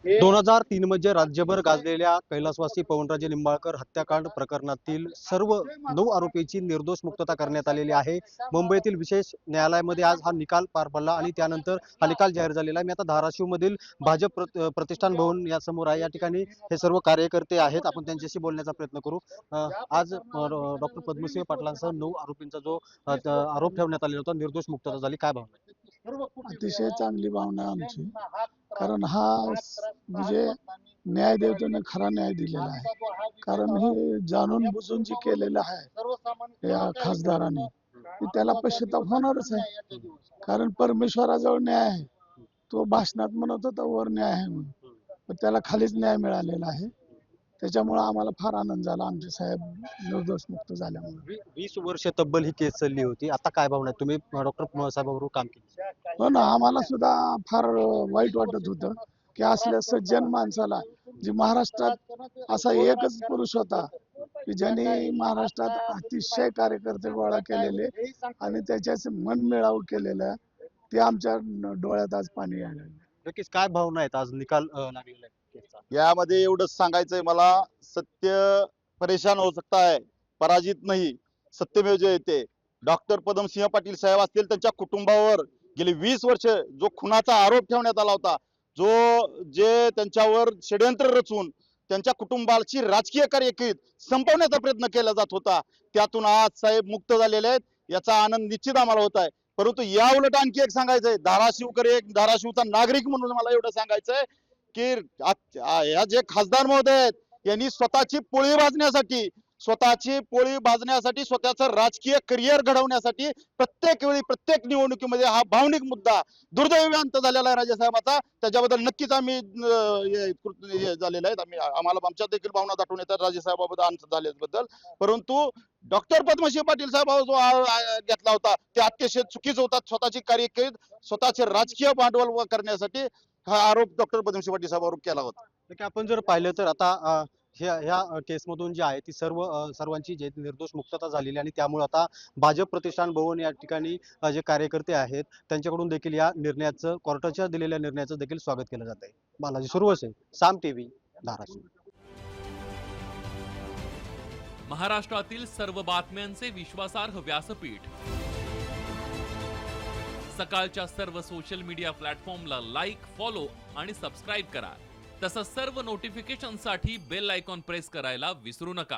2003 मध्ये राज्यभर गाजलेल्या कैलासवासी पवनराजे निंबाळकर हत्याकांड प्रकरणातील सर्व 9 आरोपींची निर्दोष मुक्तता करण्यात आलेली आहे। मुंबईतील विशेष न्यायालयामध्ये आज हा निकाल पार पडला आणि त्यानंतर हा निकाल जाहीर झालेला आहे। मी आता धाराशिव मधील भाजप प्रतिष्ठान भवन या समोर आहे। या ठिकाणी हे सर्व कार्यकर्ते आहेत, आपण त्यांच्याशी बोलण्याचा प्रयत्न करू। आज डॉक्टर पद्मसिंह पाटलांसह 9 आरोपींचा जो आरोप ठेवण्यात आलेला होता, निर्दोष मुक्तता झाली, काय भावना? अतिशय चांगली भावना आमची, कारण हा म्हणजे न्यायदेवतेने खरा न्याय दिलेला आहे। कारण हे जाणून बुजून जे केलेलं आहे या खासदारांनी, ते त्याला पश्चाताप होणारच आहे। कारण परमेश्वराजवळ न्याय आहे, तो भाषणात म्हणत होता वर न्याय आहे म्हणून, पण त्याला खालीच न्याय मिळालेला आहे। त्याच्यामुळे आम्हाला फार आनंद झाला, आमचे साहेब निर्दोष मुक्त झाल्यामुळे। 20 वर्ष तब्बल ही केस चालली होती, आता काय भावना आहे? तुम्ही डॉक्टर साहेबांबरोबर काम केलं। हो ना, आम्हाला सुद्धा फार वाईट वाटत होतं की असल्या सज्जन माणसाला, जे महाराष्ट्रात असा एकच पुरुष होता की ज्याने महाराष्ट्रात अतिशय कार्यकर्ते गोळा केलेले आणि त्याच्याचे मन मिळावू केलेलं, ते आमच्या डोळ्यात आज पाणी आलं। नक्कीच काय भावना आहेत? आज निकाल लागलेला आहे केसचा। यामध्ये एवढंच सांगायचंय मला, सत्य परेशान हो सकता है, पराजित नाही, सत्यमेव जयते। डॉक्टर पद्मसिंह पाटील साहेब असतील, त्यांच्या कुटुंबावर गेली 20 वर्ष जो खुनाचा आरोप ठेवण्यात आला होता, जे त्यांच्यावर षड्यंत्र रचून त्यांच्या कुटुंबाची राजकीय कारकीर्द संपवण्याचा प्रयत्न केला जात होता, त्यातून आज साहेब मुक्त झालेले आहेत, याचा आनंद निश्चित आम्हाला होत आहे। परंतु या उलट आणखी एक सांगायचंय, धाराशिवकर एक धाराशिवचा नागरिक म्हणून मला एवढं सांगायचंय की या जे खासदार महोदय आहेत, यांनी स्वतःची पोळी भाजण्यासाठी स्वतःचं राजकीय करिअर घडवण्यासाठी प्रत्येक वेळी प्रत्येक निवडणुकीमध्ये हा भावनिक मुद्दा दुर्दैवी अंत झालेला आहे राजेसाहेबांचा। त्याच्याबद्दल नक्कीच आम्ही झालेला आहे, आम्हाला आमच्या देखील भावना दाटून येतात राजेसाहेबाबद्दल अंत झाल्याबद्दल। परंतु डॉक्टर पद्मसिंह पाटील साहेबांवर जो घेतला होता, ते अतिशय चुकीचं होता। स्वतःची कारकीर्द, स्वतःचे राजकीय भांडवल करण्यासाठी हा आरोप डॉक्टर पद्मसिंह पाटील साहेबांवर केला होता। नक्की आपण जर पाहिलं तर आता ह्या केसमधून जी आहे ती सर्वांची जे निर्दोष मुक्तता झालेली आणि त्यामुळे आता भाजप प्रतिष्ठान भवन या ठिकाणी जे कार्यकर्ते आहेत त्यांच्याकडून देखील या निर्णयाचं, कोर्टाच्या दिलेल्या निर्णयाचं देखील स्वागत केलं जात आहे। बालाजी सुरवसे, साम टीव्ही, धाराशिव। महाराष्ट्रातील सर्व बातम्यांचे विश्वासार्ह व्यासपीठ, सकाळच्या सर्व सोशल मीडिया प्लॅटफॉर्मला लाईक, फॉलो आणि सबस्क्राईब करा। तसंच सर्व नोटिफिकेशनसाठी बेल आयकॉन प्रेस करायला विसरू नका।